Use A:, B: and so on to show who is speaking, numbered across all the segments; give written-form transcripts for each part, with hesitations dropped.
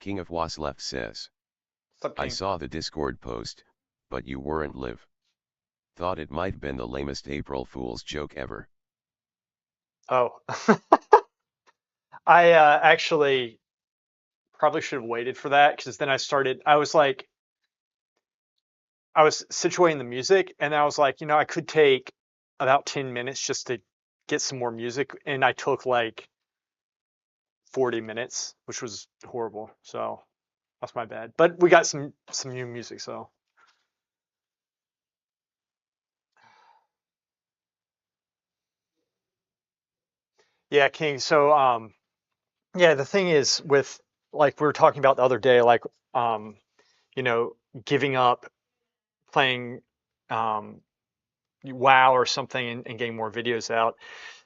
A: King of Waslef says,
B: Sup,
A: I
B: King?
A: saw the Discord post, but you weren't live. Thought it might been the lamest April Fool's joke ever.
B: Oh, I actually probably should have waited for that because then I was situating the music and I was like, I could take about 10 minutes just to get some more music. And I took like 40 minutes, which was horrible. So that's my bad. But we got some new music. So yeah, King. So, yeah, the thing is with like we were talking about the other day, like, um, you know, giving up playing, um, WoW or something and getting more videos out.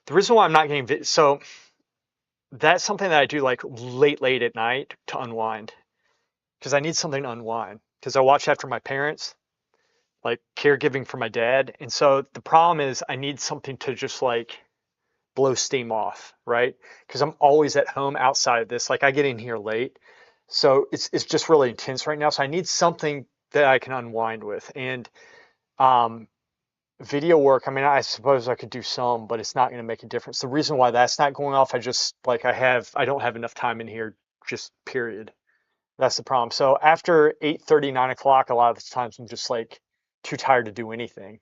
B: The reason why I'm not getting so that's something that I do like late at night to unwind because I need something to unwind because I watch after my parents, like caregiving for my dad. And so the problem is I need something to just like blow steam off, right? Because I'm always at home outside of this. Like I get in here late. So it's just really intense right now. So I need something that I can unwind with. And um video work, I mean, I suppose I could do some, but it's not going to make a difference. The reason why that's not going off, I just like I don't have enough time in here, just period. That's the problem. So after 8:30, 9 o'clock, a lot of the times I'm just like too tired to do anything.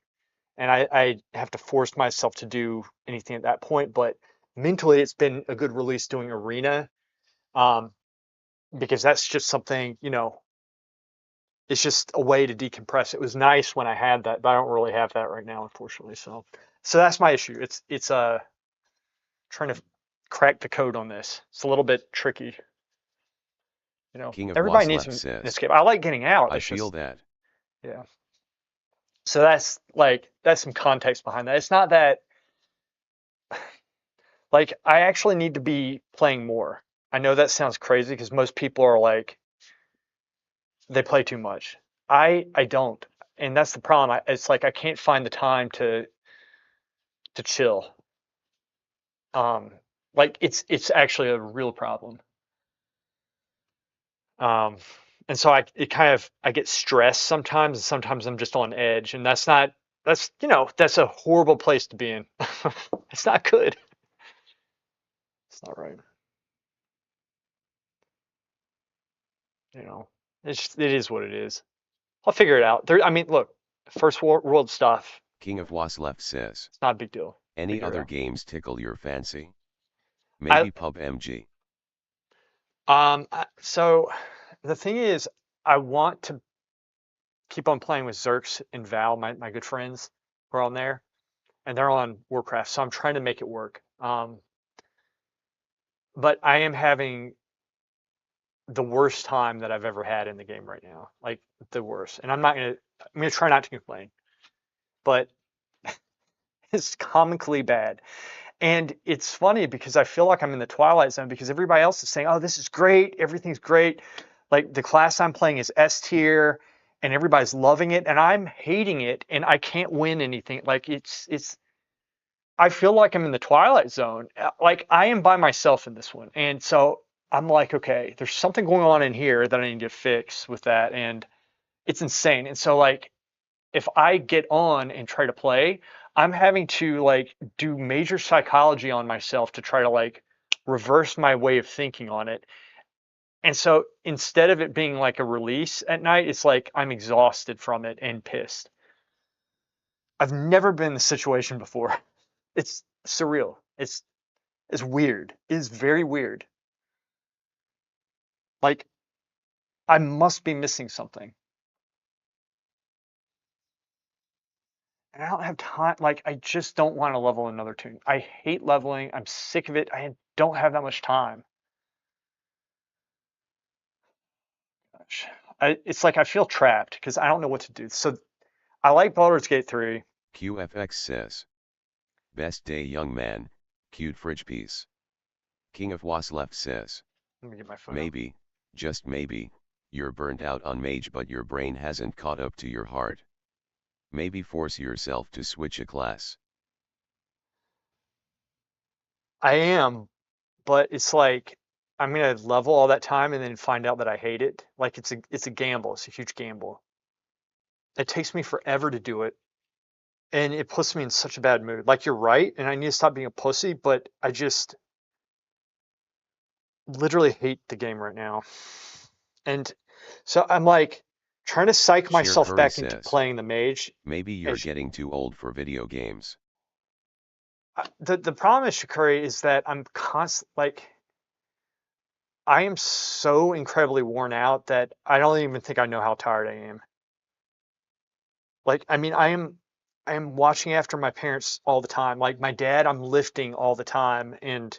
B: And I have to force myself to do anything at that point. But mentally, it's been a good release doing arena, um, because that's just something, it's just a way to decompress. It was nice when I had that, but I don't really have that right now, unfortunately. So that's my issue. It's trying to crack the code on this. It's a little bit tricky.
A: King of
B: Everybody needs
A: Waslef
B: an
A: says,
B: escape. I like getting out.
A: I
B: It's
A: feel
B: just,
A: that.
B: yeah. So that's some context behind that. It's not that like I actually need to be playing more. I know that sounds crazy because most people are like they play too much. I don't, and that's the problem. It's like I can't find the time to chill. Um, like it's actually a real problem. Um, and so I get stressed sometimes, and sometimes I'm just on edge, and that's a horrible place to be in. It's not good. It's not right. You know, it is what it is. I'll figure it out. I mean, look, first world stuff.
A: King of Waslef says,
B: It's not a big deal.
A: any
B: Figure it
A: other
B: out.
A: games tickle your fancy?
B: I
A: Maybe Pub MG.
B: so the thing is, I want to keep on playing with Zerks and Val, my good friends who are on there, and they're on Warcraft. So I'm trying to make it work. But I am having the worst time that I've ever had in the game right now, like the worst. And I'm gonna try not to complain, but it's comically bad. And it's funny because I feel like I'm in the twilight zone because everybody else is saying, "Oh, this is great. Everything's great." Like the class I'm playing is S tier and everybody's loving it and I'm hating it and I can't win anything. Like it's I feel like I'm in the twilight zone. Like I am by myself in this one. And so I'm like, okay, there's something going on in here that I need to fix with that, and it's insane. And so like if I get on and try to play, I'm having to like do major psychology on myself to try to like reverse my way of thinking on it. And so instead of it being like a release at night, it's like I'm exhausted from it and pissed. I've never been in this situation before. It's surreal. It's weird. It is very weird. Like I must be missing something. And I don't have time. Like I just don't want to level another tune. I hate leveling. I'm sick of it. I don't have that much time. Gosh. It's like I feel trapped because I don't know what to do. So I like Baldur's Gate 3.
A: QFX says, best day young man, cute fridge piece. King of Was left says,
B: Let me get my photo.
A: maybe, just maybe, you're burnt out on mage but your brain hasn't caught up to your heart. Maybe force yourself to switch a class.
B: I am, but it's like I'm gonna level all that time and then find out that I hate it. Like it's a gamble. It's a huge gamble. It takes me forever to do it, and it puts me in such a bad mood. Like you're right, and I need to stop being a pussy, but I just literally hate the game right now. And so I'm like trying to psych
A: Sheer
B: myself
A: Curry
B: back into
A: says,
B: playing the mage.
A: maybe you're
B: As
A: getting too old for video games.
B: the problem is Shikari is that I'm constant like I am so incredibly worn out that I don't even think I know how tired I am. Like I mean I am watching after my parents all the time. Like my dad, I'm lifting all the time and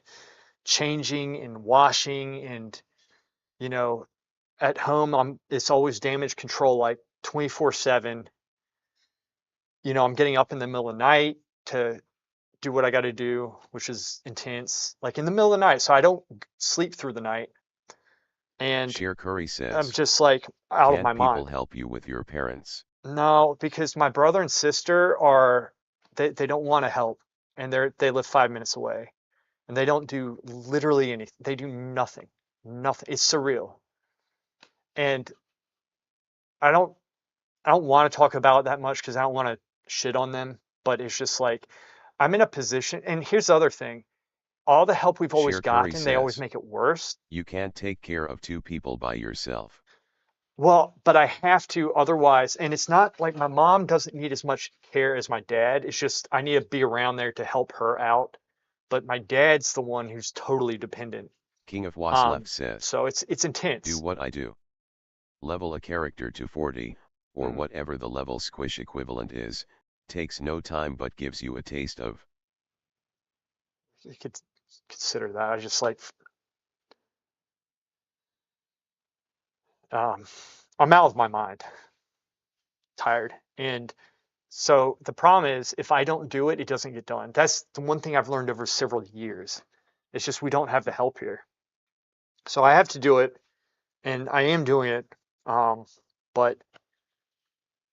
B: changing and washing and you know at home I'm it's always damage control like 24/7. I'm getting up in the middle of the night to do what I got to do, which is intense, like in the middle of the night, so I don't sleep through the night. And
A: Sheer Curry
B: I'm
A: says,
B: just like out of
A: can't
B: my
A: people
B: mind.
A: help you with your parents?
B: No, because my brother and sister are they don't want to help, and they live 5 minutes away, and they don't do literally anything. They do nothing, nothing. It's surreal, and I don't I don't want to talk about it that much because I don't want to shit on them. But it's just like I'm in a position, and here's the other thing: all the help we've always
A: Sheer Curry
B: gotten, they always
A: says,
B: make it worse.
A: you can't take care of two people by yourself.
B: Well, but I have to otherwise, and it's not like my mom doesn't need as much care as my dad. It's just I need to be around there to help her out. But my dad's the one who's totally dependent.
A: King of Was left
B: Um,
A: says,
B: so it's
A: do
B: intense.
A: what I do. Level a character to 40, or
B: Mm,
A: whatever the level squish equivalent is, takes no time but gives you a taste of.
B: you could consider that. I just like um, I'm out of my mind, tired, and so the problem is if I don't do it, it doesn't get done. That's the one thing I've learned over several years. It's just we don't have the help here, so I have to do it, and I am doing it. But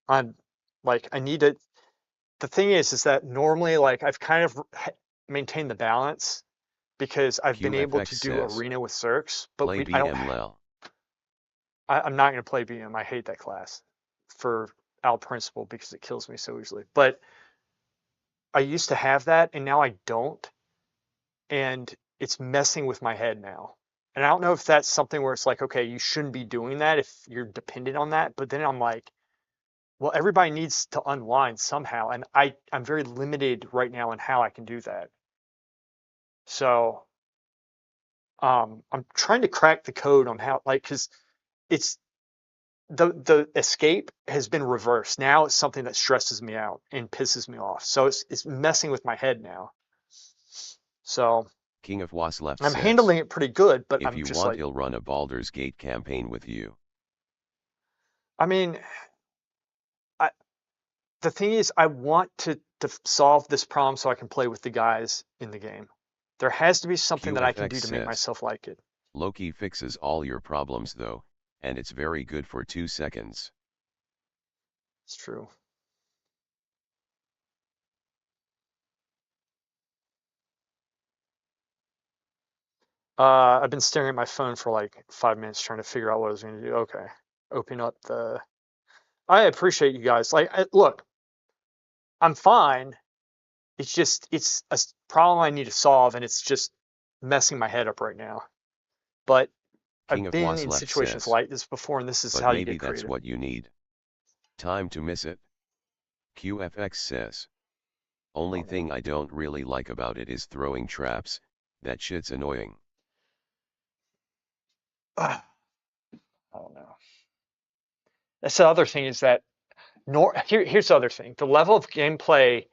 B: I'm like I need to. The thing is that normally like I've kind of maintained the balance because I've been able
A: QFX
B: to do
A: says,
B: arena with Cirques, but
A: play
B: we I don't.
A: BMLEL.
B: I'm not going to play BM. I hate that class for out principle because it kills me so easily. But I used to have that, and now I don't, and it's messing with my head now. And I don't know if that's something where it's like, okay, you shouldn't be doing that if you're dependent on that. But then I'm like, well, everybody needs to unwind somehow, and I'm very limited right now in how I can do that. So I'm trying to crack the code on how, like, because it's the escape has been reversed. Now it's something that stresses me out and pisses me off. So it's messing with my head now. So
A: King of Was left
B: I'm
A: says,
B: handling it pretty good, but
A: if
B: I'm
A: you
B: just
A: want
B: like,
A: he'll run a Baldur's Gate campaign with you.
B: I mean, I, the thing is, I want to solve this problem so I can play with the guys in the game. There has to be something that I can
A: QFX
B: do to make
A: says,
B: myself like it.
A: Loki fixes all your problems though, and it's very good for 2 seconds.
B: It's true. I've been staring at my phone for like 5 minutes trying to figure out what I was going to do. Okay. Open up the. I appreciate you guys. Like, look, I'm fine. It's just, it's a problem I need to solve, and it's just messing my head up right now. But
A: King
B: I've
A: of
B: been
A: Was
B: in
A: left
B: situations
A: says,
B: like this before, and this is
A: but
B: how you
A: maybe
B: get
A: that's
B: creative.
A: what you need. Time to miss it. QFX says, only
B: Oh no.
A: thing I don't really like about it is throwing traps, that shit's annoying.
B: I don't know. That's the other thing is that here's the other thing. The level of gameplay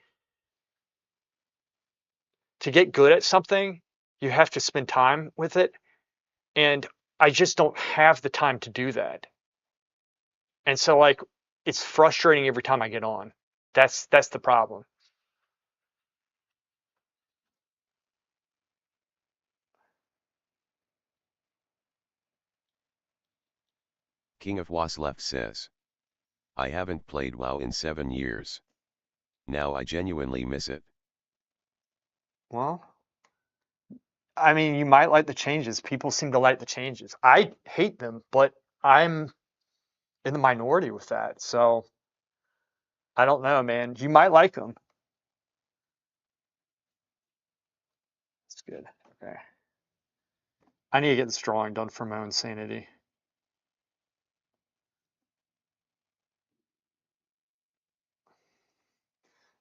B: to get good at something, you have to spend time with it. And I just don't have the time to do that. And so like it's frustrating every time I get on. That's the problem.
A: King of Was left says, I haven't played WoW in 7 years. Now I genuinely miss it.
B: Well, I mean, you might like the changes. People seem to like the changes. I hate them, but I'm in the minority with that. So I don't know, man. You might like them. That's good. Okay. I need to get this drawing done for my own sanity.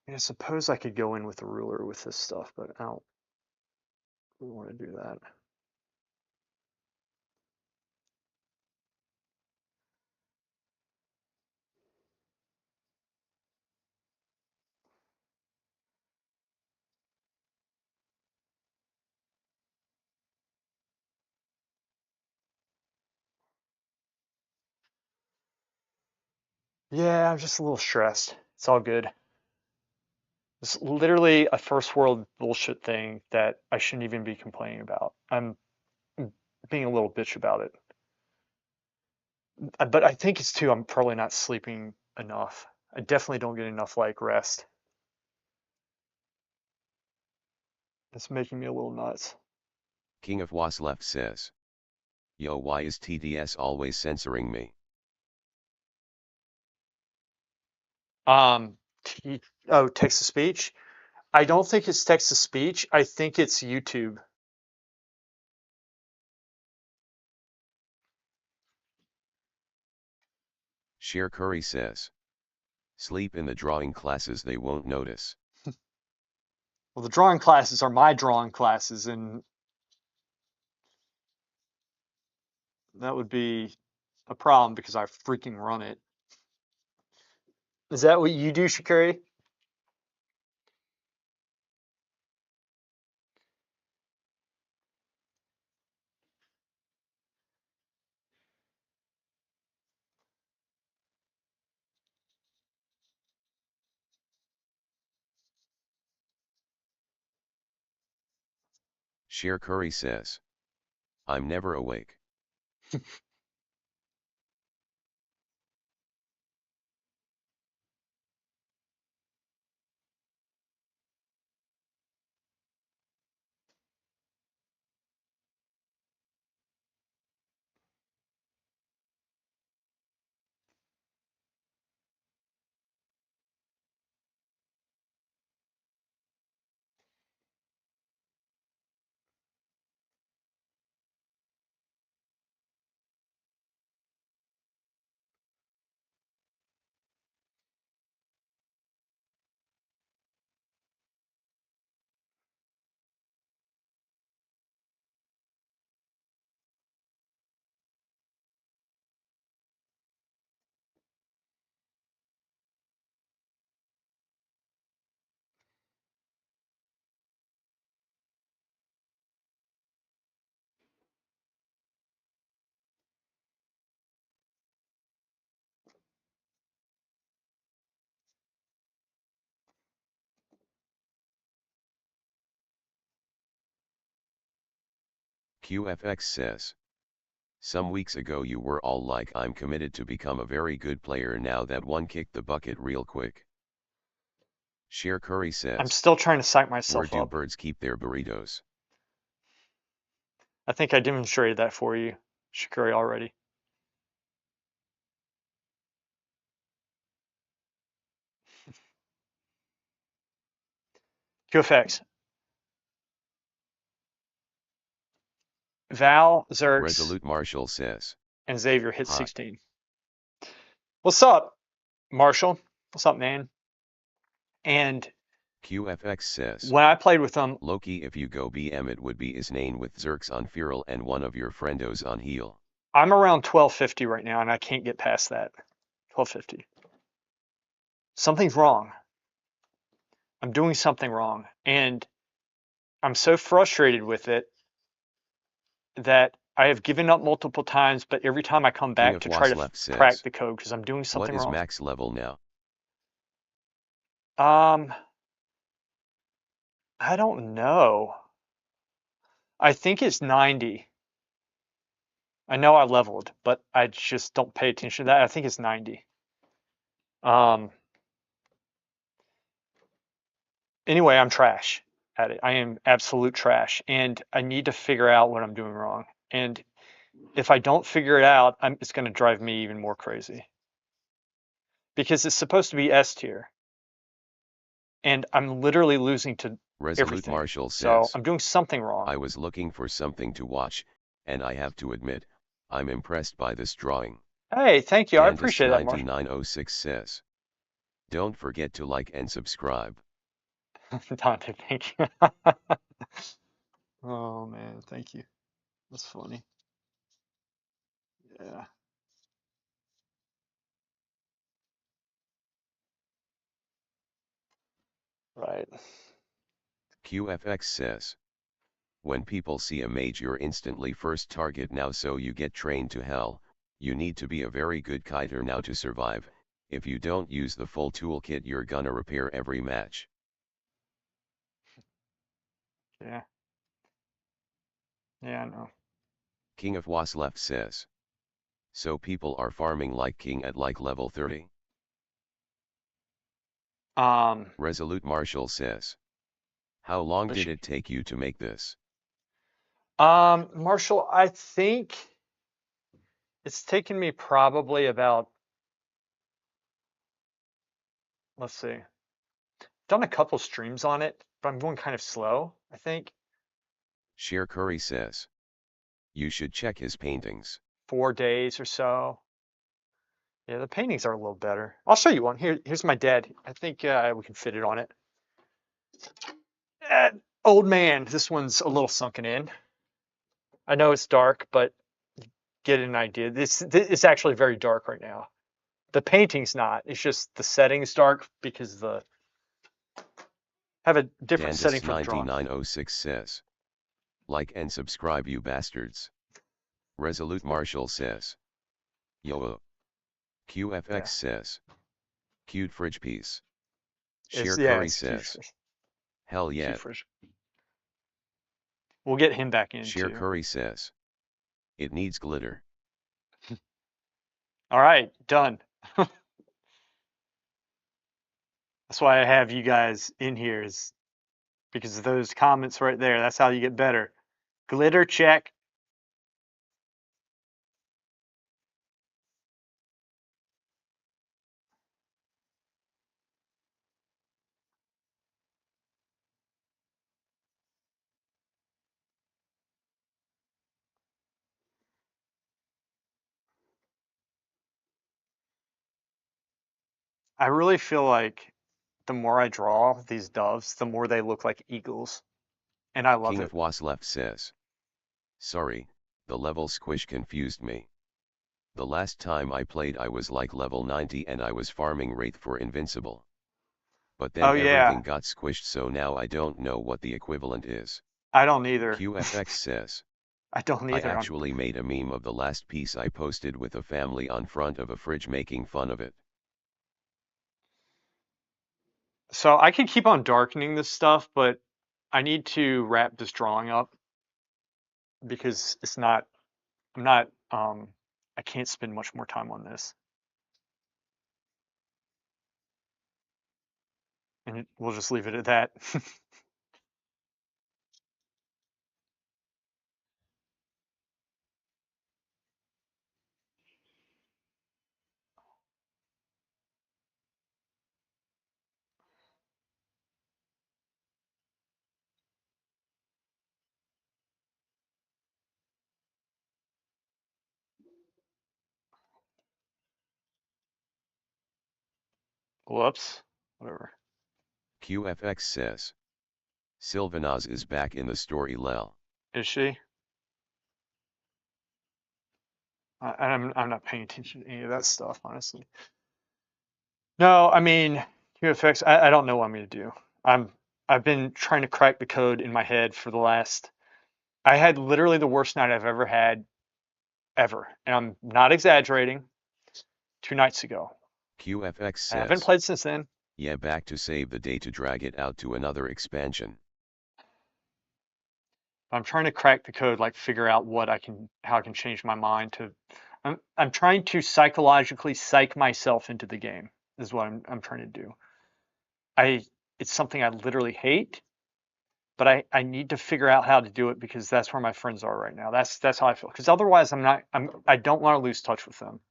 B: I mean, I suppose I could go in with a ruler with this stuff, but I don't really want to do that. Yeah, I'm just a little stressed. It's all good. It's literally a first world bullshit thing that I shouldn't even be complaining about. I'm being a little bitch about it. But I think it's too, I'm probably not sleeping enough. I definitely don't get enough like rest. It's making me a little nuts.
A: King of Was left says, yo, why is TDS always censoring me?
B: Um, oh, text to speech. I don't think it's text to speech. I think it's YouTube.
A: Sheer Curry says, sleep in the drawing classes, they won't notice.
B: Well, the drawing classes are my drawing classes, and that would be a problem because I freaking run it. Is that what you do, Shakiri?
A: Sheer Curry says, I'm never awake. QFX says, some weeks ago you were all like, I'm committed to become a very good player, now that one kicked the bucket real quick. Sheer Curry
B: I'm
A: says,
B: still trying to psych
A: where
B: myself
A: do
B: up.
A: birds keep their burritos?
B: I think I demonstrated that for you, Shikari, already. QFX. Val, Zerx,
A: Resolute Marshall says.
B: and Xavier hit
A: Hi.
B: 16. What's up, Marshall? What's up, man? And
A: QFX says.
B: when I played with them,
A: Loki, if you go BM, it would be Isnane with Zerx on Feral and one of your friendos on heal.
B: I'm around 1250 right now, and I can't get past that. 1250. Something's wrong. I'm doing something wrong. And I'm so frustrated with it that I have given up multiple times, but every time I come
A: King
B: back
A: of
B: to try to
A: Wasleft
B: crack
A: says.
B: the code because I'm doing
A: What
B: something
A: is
B: wrong.
A: max level now?
B: I don't know. I think it's 90. I know I leveled, but I just don't pay attention to that. I think it's 90. Anyway, I'm trash at it. I am absolute trash, and I need to figure out what I'm doing wrong. And if I don't figure it out, it's going to drive me even more crazy because it's supposed to be S tier, and I'm literally losing to
A: Resolute
B: everything.
A: Marshall
B: So
A: says.
B: I'm doing something wrong.
A: I was looking for something to watch, and I have to admit, I'm impressed by this drawing.
B: Hey, thank you. I appreciate that, Marsh.
A: 9906 says. Don't forget to like and subscribe.
B: Dante, thank you. Oh man, thank you. That's funny. Yeah. Right.
A: QFX says. When people see a mage, you're instantly first target now, so you get trained to hell. You need to be a very good kiter now to survive. If you don't use the full toolkit, you're gonna repair every match.
B: Yeah. Yeah, I know.
A: King of Wasleft says. So people are farming like king at like level 30? Resolute Marshall says. How long did it take you to make this?
B: Marshall, I think it's taken me probably about, let's see, done a couple streams on it, but I'm going kind of slow, I think.
A: Sheer Curry says. You should check his paintings.
B: 4 days or so. Yeah, the paintings are a little better. I'll show you one. Here's my dad. I think we can fit it on it. Old man, this one's a little sunken in. I know it's dark, but get an idea. This it's actually very dark right now. The painting's not. It's just the setting's dark because the have a different setting for the drawing.
A: 9906 says. Like and subscribe, you bastards. Resolute Marshall says. Yo. QFX
B: Yeah.
A: says. Cute fridge piece.
B: It's,
A: Sheer
B: yeah,
A: Curry
B: it's cute
A: says.
B: fish.
A: Hell yeah.
B: Cute fish. We'll get him back in
A: Sheer
B: too.
A: Curry says. It needs glitter.
B: All right, done. That's why I have you guys in here, is because of those comments right there. That's how you get better. Glitter check. I really feel like the more I draw these doves, the more they look like eagles. And I love
A: King
B: it.
A: of Wasleft says. Sorry, the level squish confused me. The last time I played I was like level 90 and I was farming Wraith for invincible. But then
B: Oh yeah,
A: everything got squished, so now I don't know what the equivalent is.
B: I don't either.
A: QFX says.
B: I don't
A: I
B: either.
A: actually made a meme of the last piece I posted with a family on front of a fridge making fun of it.
B: So I can keep on darkening this stuff, but I need to wrap this drawing up because it's not, I'm not, I can't spend much more time on this. And we'll just leave it at that. Whoops. Whatever.
A: QFX says. Sylvanaz is back in the story lel.
B: Is she? I'm not paying attention to any of that stuff, honestly. No, I mean, QFX, I don't know what I'm going to do. I've been trying to crack the code in my head for the last. I had literally the worst night I've ever had, ever. And I'm not exaggerating. 2 nights ago.
A: QFX
B: I haven't
A: says.
B: played since then.
A: Yeah, back to save the day to drag it out to another expansion.
B: I'm trying to crack the code, like figure out how I can change my mind to. I'm trying to psychologically psych myself into the game. Is what I'm trying to do. It's something I literally hate, but I need to figure out how to do it because that's where my friends are right now. That's how I feel. Because otherwise, I don't want to lose touch with them.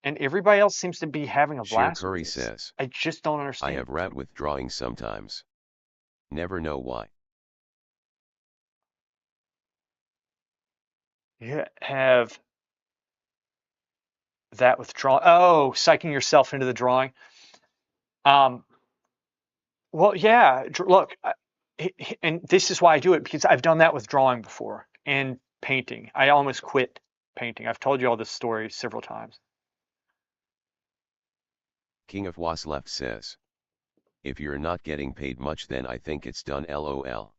B: And everybody else seems to be having a
A: Sheer
B: blast with
A: Curry
B: this.
A: says.
B: I just don't
A: I
B: understand.
A: have rat with drawing sometimes. Never know why.
B: You have that with drawing. Oh, psyching yourself into the drawing. Well, yeah. Look, and this is why I do it because I've done that with drawing before and painting. I almost quit painting. I've told you all this story several times.
A: King of Was left says. If you're not getting paid much, then I think it's done. LOL.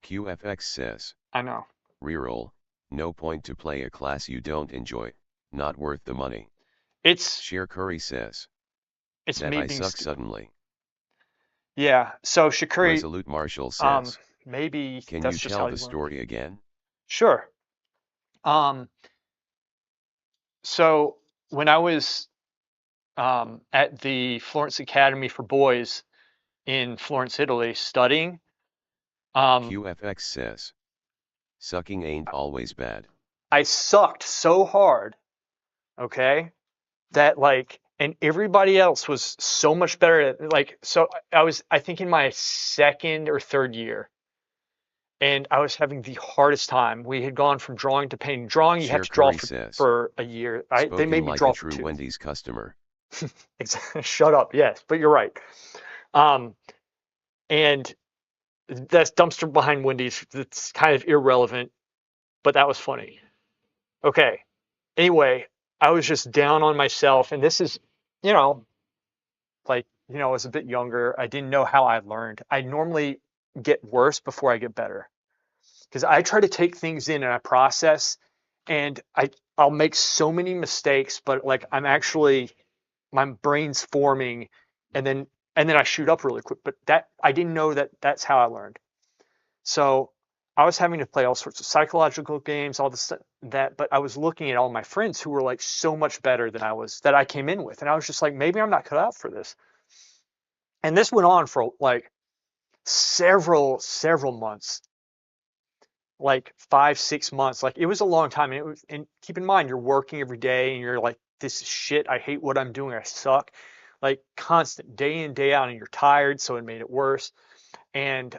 A: QFX says.
B: I know.
A: Reroll. No point to play a class you don't enjoy. Not worth the money.
B: It's
A: Sheer Curry says.
B: it's
A: That
B: me
A: I
B: being
A: suck suddenly.
B: Yeah. So Shakuri,
A: Resolute Marshall says.
B: maybe
A: Can
B: that's
A: you
B: just
A: tell
B: how
A: the
B: you learn.
A: story again?
B: Sure. So when I was at the Florence Academy for Boys in Florence, Italy, studying,
A: QFX says. Sucking ain't always bad.
B: I sucked so hard, okay, that like, and everybody else was so much better at like, so I think in my second or third year, and I was having the hardest time. We had gone from drawing to painting. Drawing, you have
A: Sheer
B: to draw
A: Curry says.
B: for a year. They
A: Spoken
B: made me
A: like a
B: draw for
A: true
B: 2.
A: Wendy's customer.
B: Shut up. Yes, but you're right. Um, and that's dumpster behind Wendy's. It's kind of irrelevant, but that was funny. Okay. Anyway, I was just down on myself, and this is, you know, I was a bit younger. I didn't know how I learned. I normally get worse before I get better because I try to take things in and I process, and I'll make so many mistakes, but like my brain's forming, and then I shoot up really quick. But that I didn't know that that's how I learned. So I was having to play all sorts of psychological games, all this that, but I was looking at all my friends who were like so much better than I was that I came in with, and I was just like, maybe I'm not cut out for this. And this went on for like several months, like 5 6 months. Like it was a long time, and and keep in mind you're working every day, and you're like, this is shit. I hate what I'm doing. I suck. Like constant day in day out, and you're tired, so it made it worse. And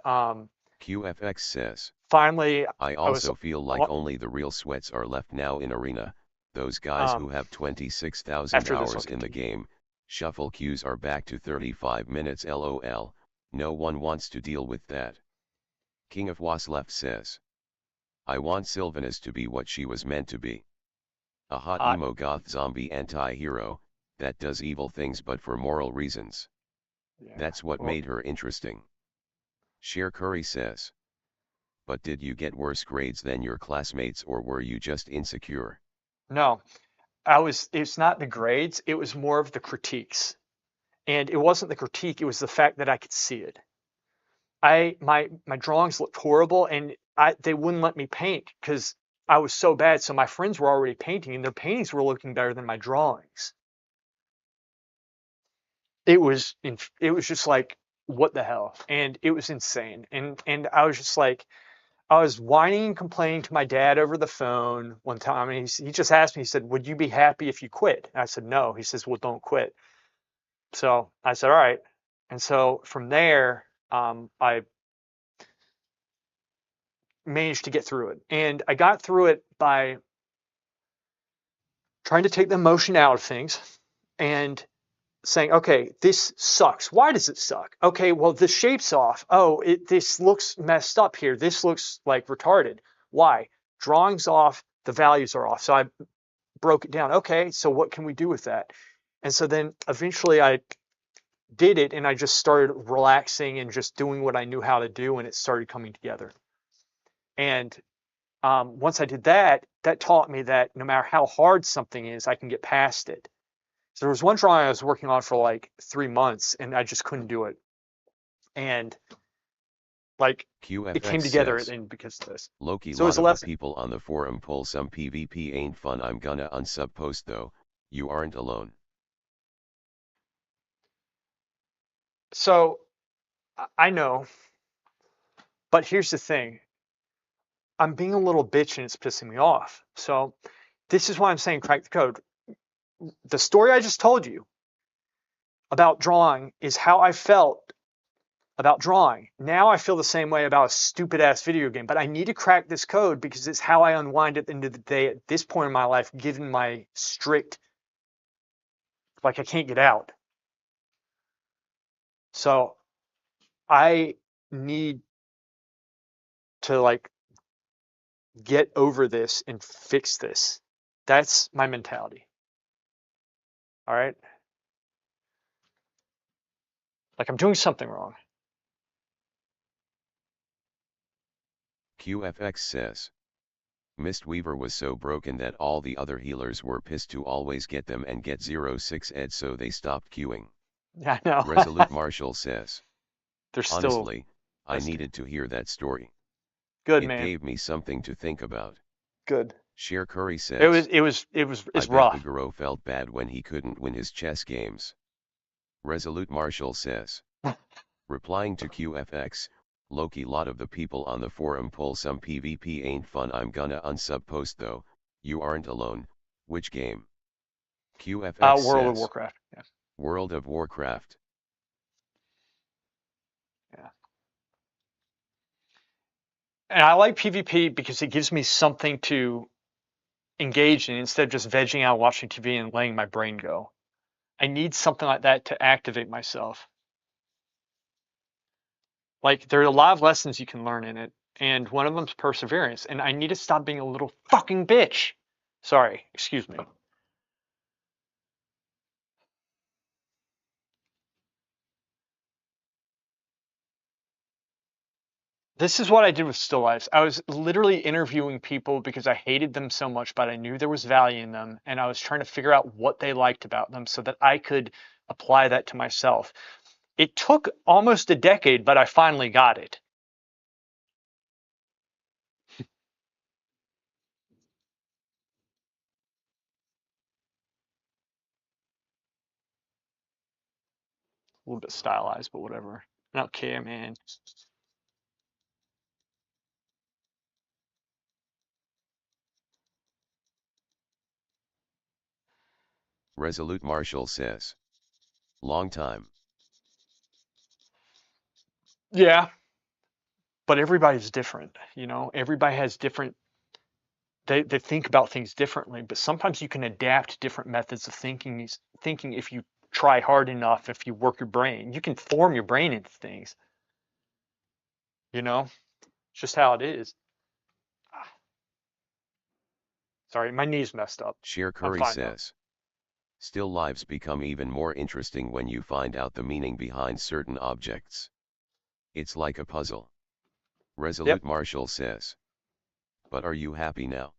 A: QFX says.
B: finally,
A: I
B: I was
A: also feel like only the real sweats are left now in Arena. Those guys who have 26,000
B: after this, I'll
A: hours in the
B: continue.
A: game. Shuffle queues are back to 35 minutes. LOL. No one wants to deal with that. King of Was left says. I want Sylvanas to be what she was meant to be. A hot emo goth zombie anti-hero, that does evil things but for moral reasons.
B: Yeah.
A: That's what made her interesting. Sheer Curry says. But did you get worse grades than your classmates, or were you just insecure?
B: No, it's not the grades, it was more of the critiques. And it wasn't the critique, it was the fact that I could see it. My drawings looked horrible, and they wouldn't let me paint because I was so bad. So my friends were already painting, and their paintings were looking better than my drawings. It was just like, what the hell? And it was insane. And I was just like, I was whining and complaining to my dad over the phone one time, and he just asked me, he said, would you be happy if you quit? And I said, no. He says, well, don't quit. So I said, all right. And so from there, I managed to get through it. And I got through it by trying to take the emotion out of things. and saying, okay, this sucks. Why does it suck? Okay, well, the shape's off. Oh, this looks messed up here. This looks like retarded. Why? Drawing's off, the values are off. So I broke it down. Okay, so what can we do with that? And so then eventually I did it, and I just started relaxing and just doing what I knew how to do, and it started coming together. And once I did that, that taught me that no matter how hard something is, I can get past it. So there was one drawing I was working on for like 3 months, and I just couldn't do it. And like it came
A: QFX
B: together
A: says,
B: and because of this.
A: Loki,
B: So it was
A: lot
B: a
A: of the
B: lesson.
A: people on the forum pull some PvP ain't fun. I'm gonna unsub post though, you aren't alone.
B: So I know, but here's the thing. I'm being a little bitch and it's pissing me off. So this is why I'm saying crack the code. The story I just told you about drawing is how I felt about drawing. Now I feel the same way about a stupid ass video game, but I need to crack this code because it's how I unwind at the end of the day at this point in my life, given my strict, like I can't get out. So I need to like get over this and fix this. That's my mentality. All right. Like I'm doing something wrong.
A: QFX says, Mistweaver was so broken that all the other healers were pissed to always get them and get 0-6 ed, so they stopped queuing.
B: Yeah, I know.
A: Resolute Marshall says,
B: They're still
A: honestly, I
B: messed.
A: needed to hear that story.
B: Good,
A: It
B: man.
A: gave me something to think about.
B: Good.
A: Sheer Curry
B: It was
A: says, I
B: it's
A: bet the
B: rough.
A: Guru felt bad when he couldn't win his chess games. Resolute Marshall says, replying to QFX, Loki, lot of the people on the forum pull some PvP ain't fun. I'm gonna unsub post though, you aren't alone. Which game? QFX
B: World of
A: says,
B: Warcraft. Yeah.
A: World of Warcraft.
B: Yeah. And I like PvP because it gives me something to engage in instead of just vegging out watching TV and letting my brain go. I need something like that to activate myself. Like there are a lot of lessons you can learn in it, and one of them's perseverance. And I need to stop being a little fucking bitch. Sorry, excuse me. This is what I did with still lifes. I was literally interviewing people because I hated them so much, but I knew there was value in them, and I was trying to figure out what they liked about them so that I could apply that to myself. It took almost a decade, but I finally got it. A little bit stylized, but whatever. I don't care, man.
A: Resolute Marshall says, long time.
B: Yeah, but everybody's different. You know, everybody has different. They think about things differently, but sometimes you can adapt different methods of thinking. Thinking if you try hard enough, if you work your brain, you can form your brain into things. You know, it's just how it is. Sorry, my knee's messed up.
A: Sheer
B: I'm
A: Curry
B: fine though.
A: says, still lives become even more interesting when you find out the meaning behind certain objects. It's like a puzzle.
B: Yep.
A: Resolute Marshall says, but are you happy now?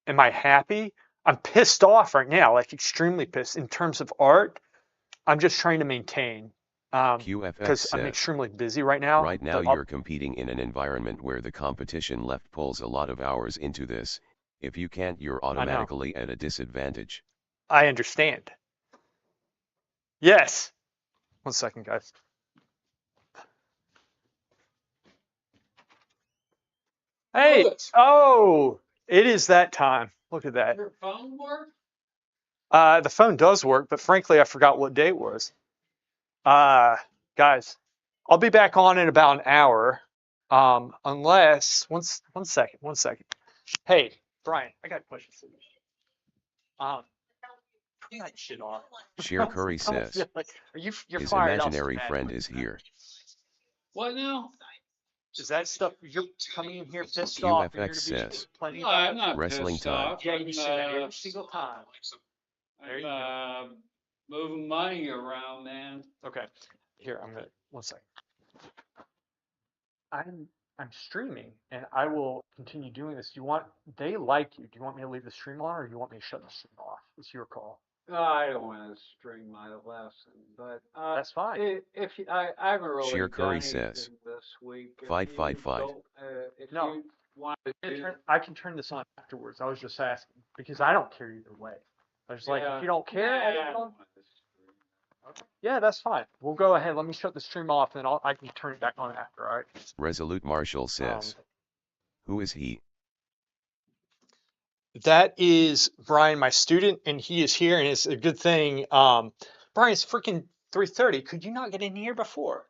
B: Am I happy? I'm pissed off right now, like extremely pissed. In terms of art, I'm just trying to maintain
A: QFX
B: because I'm
A: says,
B: extremely busy right now.
A: right now you're competing in an environment where the competition left pulls a lot of hours into this. If you can't, you're
B: I know.
A: automatically at a disadvantage.
B: I understand. Yes. 1 second, guys. Hey, oh, it is that time. Look at that.
C: Your phone work?
B: The phone does work, but frankly, I forgot what day it was. Guys, I'll be back on in about an hour. Unless, one second. Hey, Brian, I got a question for you. Um, That shit off.
A: Sheer Curry
B: I don't
A: says,
B: feel like, you're
A: his
B: fired off
A: imaginary
B: that.
A: friend is here.
C: What now?
B: Is that stuff you're coming in here pissed off and you're
A: QFX
B: gonna be
A: says,
B: plenty
C: No,
B: of
C: I'm not
A: Wrestling
C: pissed
A: time.
C: off.
B: Yeah, you say that every single time. There you go.
C: Moving money around, man.
B: Okay. Here, I'm gonna one second. I'm streaming and I will continue doing this. They like you. Do you want me to leave the stream on or do you want me to shut the stream off? It's your call.
C: I don't want to string my lesson, but
B: That's fine.
C: I haven't really
A: Sheer Curry
C: done
A: says,
C: anything this week.
A: Fight, fight, fight.
C: If
B: No.
C: you want to do,
B: I can turn this on afterwards. I was just asking because I don't care either way. I was like, if you don't care, I just don't. Yeah, that's fine. We'll go ahead. Let me shut the stream off, and I can turn it back on after. All right.
A: Resolute Marshall says, who is he?
B: That is Brian, my student, and he is here, and it's a good thing. Brian, it's freaking 3:30. Could you not get in here before?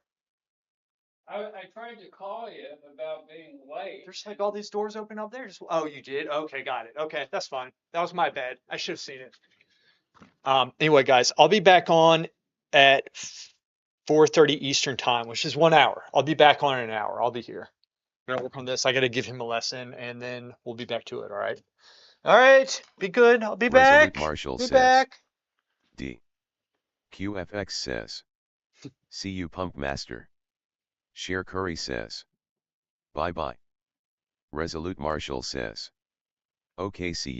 C: I tried to call you about being late.
B: There's like all these doors open up there. Oh, you did? Okay, got it. Okay, that's fine. That was my bad. I should have seen it. Anyway, guys, I'll be back on at 4:30 Eastern time, which is 1 hour. I'll be back on in an hour. I'll be here. I'm gonna work on this. I gotta give him a lesson, and then we'll be back to it. All right. All right. Be good. I'll be
A: Resolute
B: back.
A: Marshall
B: Be
A: says,
B: back.
A: D. QFX says, see you pump master. Sheer Curry says, bye bye. Resolute Marshall says, okay, see ya.